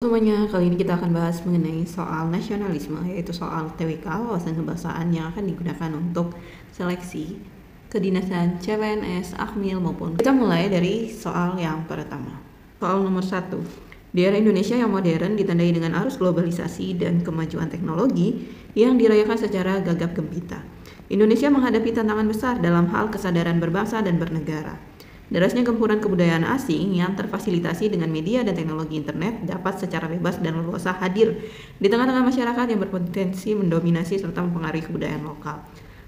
Semuanya, kali ini kita akan bahas mengenai soal nasionalisme, yaitu soal TWK, wawasan kebangsaan yang akan digunakan untuk seleksi kedinasan CPNS, Akmil maupun. Kita mulai dari soal yang pertama. Soal nomor 1. Di era Indonesia yang modern ditandai dengan arus globalisasi dan kemajuan teknologi yang dirayakan secara gagap gempita. Indonesia menghadapi tantangan besar dalam hal kesadaran berbangsa dan bernegara. Derasnya gempuran kebudayaan asing yang terfasilitasi dengan media dan teknologi internet dapat secara bebas dan leluasa hadir di tengah-tengah masyarakat yang berpotensi mendominasi serta mempengaruhi kebudayaan lokal.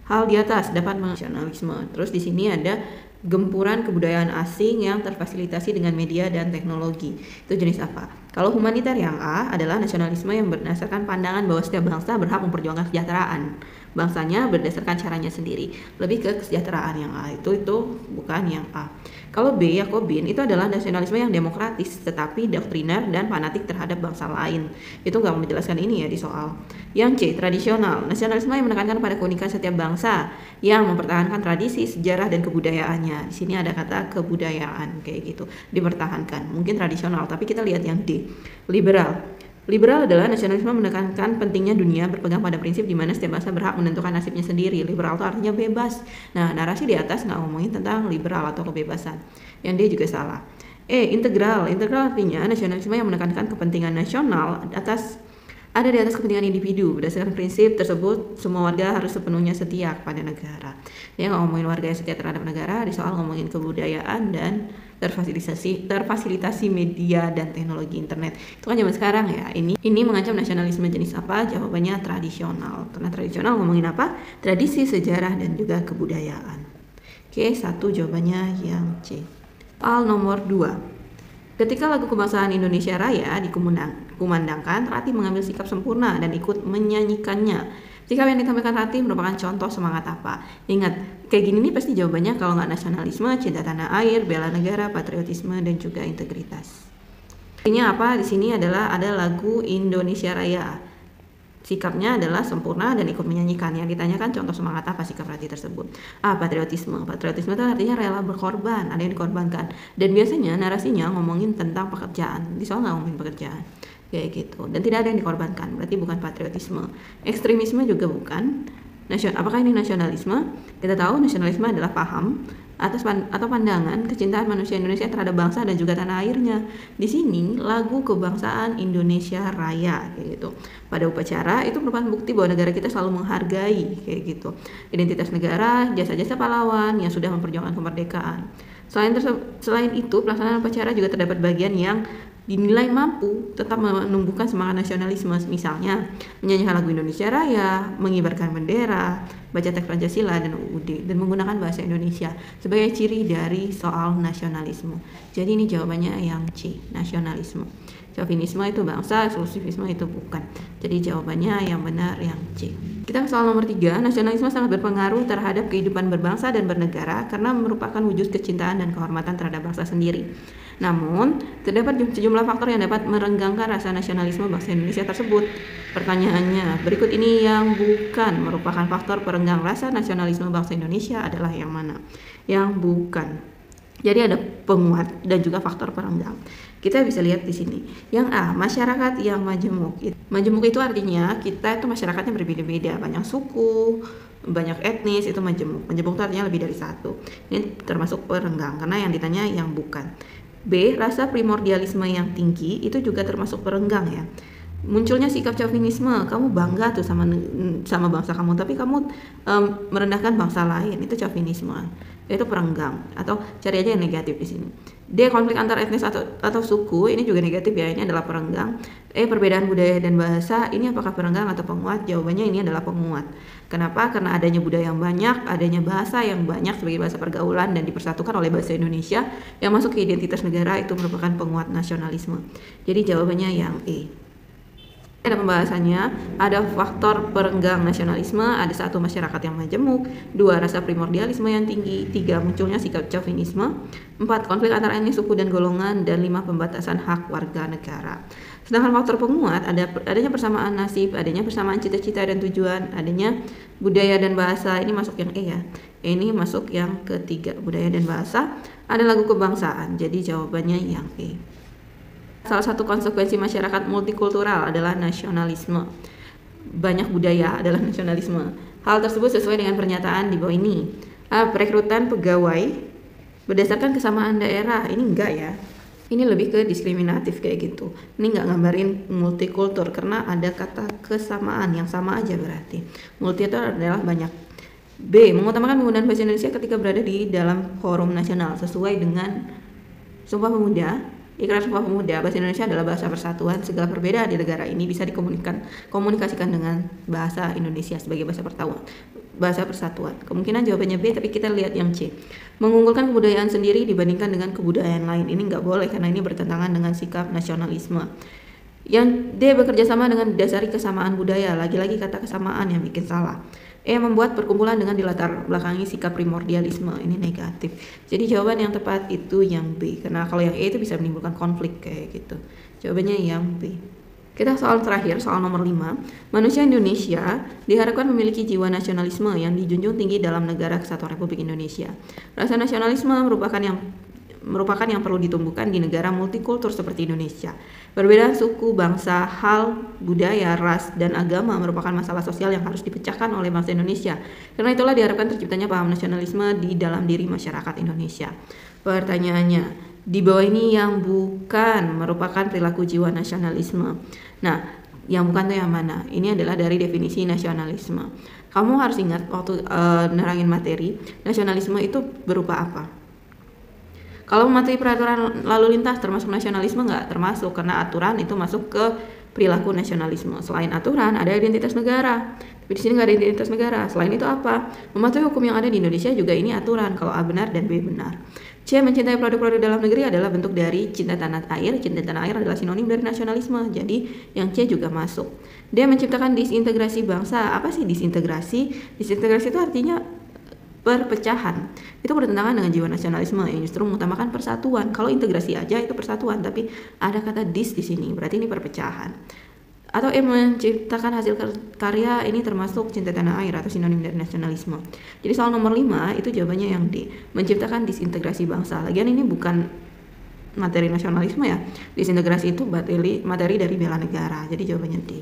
Hal di atas dapat nasionalisme. Terus di sini ada gempuran kebudayaan asing yang terfasilitasi dengan media dan teknologi. Itu jenis apa? Kalau humaniter yang A adalah nasionalisme yang berdasarkan pandangan bahwa setiap bangsa berhak memperjuangkan kesejahteraan bangsanya berdasarkan caranya sendiri. Lebih ke kesejahteraan yang A itu bukan yang A. Kalau B, Yakobin, itu adalah nasionalisme yang demokratis tetapi doktriner dan fanatik terhadap bangsa lain. Itu nggak menjelaskan ini ya di soal. Yang C, tradisional, nasionalisme yang menekankan pada keunikan setiap bangsa yang mempertahankan tradisi, sejarah dan kebudayaannya. Di sini ada kata kebudayaan kayak gitu, dipertahankan. Mungkin tradisional, tapi kita lihat yang D, liberal. Liberal adalah nasionalisme menekankan pentingnya dunia berpegang pada prinsip di mana setiap bangsa berhak menentukan nasibnya sendiri. Liberal itu artinya bebas. Nah, narasi di atas nggak ngomongin tentang liberal atau kebebasan. Yang D juga salah. E, integral. Integral artinya nasionalisme yang menekankan kepentingan nasional ada di atas kepentingan individu. Berdasarkan prinsip tersebut, semua warga harus sepenuhnya setia kepada negara. Dia nggak ngomongin warga yang setia terhadap negara, di soal ngomongin kebudayaan dan terfasilitasi media dan teknologi internet. Itu kan zaman sekarang ya. Ini mengancam nasionalisme jenis apa? Jawabannya tradisional. Karena tradisional ngomongin apa? Tradisi, sejarah dan juga kebudayaan. Oke, 1 jawabannya yang C. Soal nomor 2. Ketika lagu kebangsaan Indonesia Raya dikumandangkan, Ratih mengambil sikap sempurna dan ikut menyanyikannya. Sikap yang ditampilkan Ratih merupakan contoh semangat apa? Ingat, kayak gini nih pasti jawabannya kalau nggak nasionalisme, cinta tanah air, bela negara, patriotisme, dan juga integritas. Artinya apa? Di sini adalah ada lagu Indonesia Raya. Sikapnya adalah sempurna dan ikut menyanyikan. Yang ditanyakan contoh semangat apa sikap Ratih tersebut? Patriotisme. Patriotisme itu artinya rela berkorban, ada yang dikorbankan. Dan biasanya narasinya ngomongin tentang pekerjaan. Di soal nggak ngomongin pekerjaan. Kayak gitu. Dan tidak ada yang dikorbankan. Berarti bukan patriotisme. Ekstremisme juga bukan. Apakah ini nasionalisme? Kita tahu nasionalisme adalah paham atau pandangan kecintaan manusia Indonesia terhadap bangsa dan juga tanah airnya. Di sini lagu kebangsaan Indonesia Raya kayak gitu. Pada upacara itu merupakan bukti bahwa negara kita selalu menghargai kayak gitu identitas negara, jasa-jasa pahlawan yang sudah memperjuangkan kemerdekaan. Selain itu, pelaksanaan upacara juga terdapat bagian yang dinilai mampu tetap menumbuhkan semangat nasionalisme, misalnya menyanyikan lagu Indonesia Raya, mengibarkan bendera, baca teks Pancasila dan UUD, dan menggunakan bahasa Indonesia sebagai ciri dari soal nasionalisme. Jadi ini jawabannya yang C, nasionalisme. Chauvinisme itu bangsa, eksklusivisme itu bukan. Jadi jawabannya yang benar yang C. Kita ke soal nomor 3. Nasionalisme sangat berpengaruh terhadap kehidupan berbangsa dan bernegara karena merupakan wujud kecintaan dan kehormatan terhadap bangsa sendiri. Namun, terdapat sejumlah faktor yang dapat merenggangkan rasa nasionalisme bangsa Indonesia tersebut. Pertanyaannya, berikut ini yang bukan merupakan faktor perenggang rasa nasionalisme bangsa Indonesia adalah yang mana? Yang bukan. Jadi ada penguat dan juga faktor perenggang. Kita bisa lihat di sini. Yang A, masyarakat yang majemuk. Majemuk itu artinya kita itu masyarakatnya berbeda-beda, banyak suku, banyak etnis, itu majemuk. Majemuk itu artinya lebih dari satu. Ini termasuk perenggang karena yang ditanya yang bukan. B, rasa primordialisme yang tinggi itu juga termasuk perenggang ya. Munculnya sikap chauvinisme, kamu bangga tuh sama bangsa kamu, tapi kamu merendahkan bangsa lain, itu chauvinisme, itu perenggang. Atau cari aja yang negatif di sini. D, konflik antar etnis atau suku, ini juga negatif ya, ini adalah perenggang. E, perbedaan budaya dan bahasa, ini apakah perenggang atau penguat? Jawabannya ini adalah penguat. Kenapa? Karena adanya budaya yang banyak, adanya bahasa yang banyak sebagai bahasa pergaulan dan dipersatukan oleh bahasa Indonesia yang masuk ke identitas negara, itu merupakan penguat nasionalisme. Jadi jawabannya yang E. Ada pembahasannya, ada faktor perenggang nasionalisme, ada 1, masyarakat yang majemuk, 2, rasa primordialisme yang tinggi, 3, munculnya sikap chauvinisme, 4, konflik antara etnis, suku dan golongan, dan 5, pembatasan hak warga negara. Sedangkan faktor penguat adanya persamaan nasib, adanya persamaan cita-cita dan tujuan, adanya budaya dan bahasa, ini masuk yang E ya. Ini masuk yang ketiga, budaya dan bahasa, ada lagu kebangsaan, jadi jawabannya yang E. salah satu konsekuensi masyarakat multikultural adalah nasionalisme. Banyak budaya adalah nasionalisme. Hal tersebut sesuai dengan pernyataan di bawah ini. Perekrutan pegawai berdasarkan kesamaan daerah. Ini enggak ya. Ini lebih ke diskriminatif kayak gitu. Ini nggak gambarin multikultur karena ada kata kesamaan yang sama aja berarti. Multi itu adalah banyak. B. Mengutamakan penggunaan bahasa Indonesia ketika berada di dalam forum nasional sesuai dengan Sumpah Pemuda. Ikrar Sumpah Pemuda, bahasa Indonesia adalah bahasa persatuan. Segala perbedaan di negara ini bisa dikomunikasikan dengan bahasa Indonesia sebagai bahasa persatuan. Kemungkinan jawabannya B, tapi kita lihat yang C. Mengunggulkan kebudayaan sendiri dibandingkan dengan kebudayaan lain. Ini nggak boleh karena ini bertentangan dengan sikap nasionalisme. Yang D, bekerja sama dengan didasari kesamaan budaya. Lagi-lagi kata kesamaan yang bikin salah. E, membuat perkumpulan dengan dilatar belakangi sikap primordialisme. Ini negatif. Jadi jawaban yang tepat itu yang B. Karena kalau yang E itu bisa menimbulkan konflik kayak gitu. Jawabannya yang B. Kita soal terakhir, soal nomor 5. Manusia Indonesia diharapkan memiliki jiwa nasionalisme yang dijunjung tinggi dalam negara kesatuan Republik Indonesia. Rasa nasionalisme merupakan yang perlu ditumbuhkan di negara multikultur seperti Indonesia. Perbedaan suku, bangsa, hal, budaya, ras, dan agama merupakan masalah sosial yang harus dipecahkan oleh bangsa Indonesia. Karena itulah diharapkan terciptanya paham nasionalisme di dalam diri masyarakat Indonesia. Pertanyaannya, di bawah ini yang bukan merupakan perilaku jiwa nasionalisme. Nah, yang bukan itu yang mana? Ini adalah dari definisi nasionalisme. Kamu harus ingat waktu nerangin materi, nasionalisme itu berupa apa? Kalau mematuhi peraturan lalu lintas termasuk nasionalisme nggak? Termasuk, karena aturan itu masuk ke perilaku nasionalisme. Selain aturan ada identitas negara. Tapi di sini nggak ada identitas negara. Selain itu apa? Mematuhi hukum yang ada di Indonesia juga ini aturan. Kalau A benar dan B benar. C, mencintai produk-produk dalam negeri adalah bentuk dari cinta tanah air. Cinta tanah air adalah sinonim dari nasionalisme. Jadi yang C juga masuk. D, menciptakan disintegrasi bangsa. Apa sih disintegrasi? Disintegrasi itu artinya perpecahan. Itu bertentangan dengan jiwa nasionalisme yang justru mengutamakan persatuan. Kalau integrasi aja itu persatuan, tapi ada kata dis di sini, berarti ini perpecahan. Atau menciptakan hasil karya, ini termasuk cinta tanah air atau sinonim dari nasionalisme. Jadi soal nomor 5 itu jawabannya yang D, menciptakan disintegrasi bangsa. Lagian ini bukan materi nasionalisme ya. Disintegrasi itu materi dari bela negara. Jadi jawabannya D.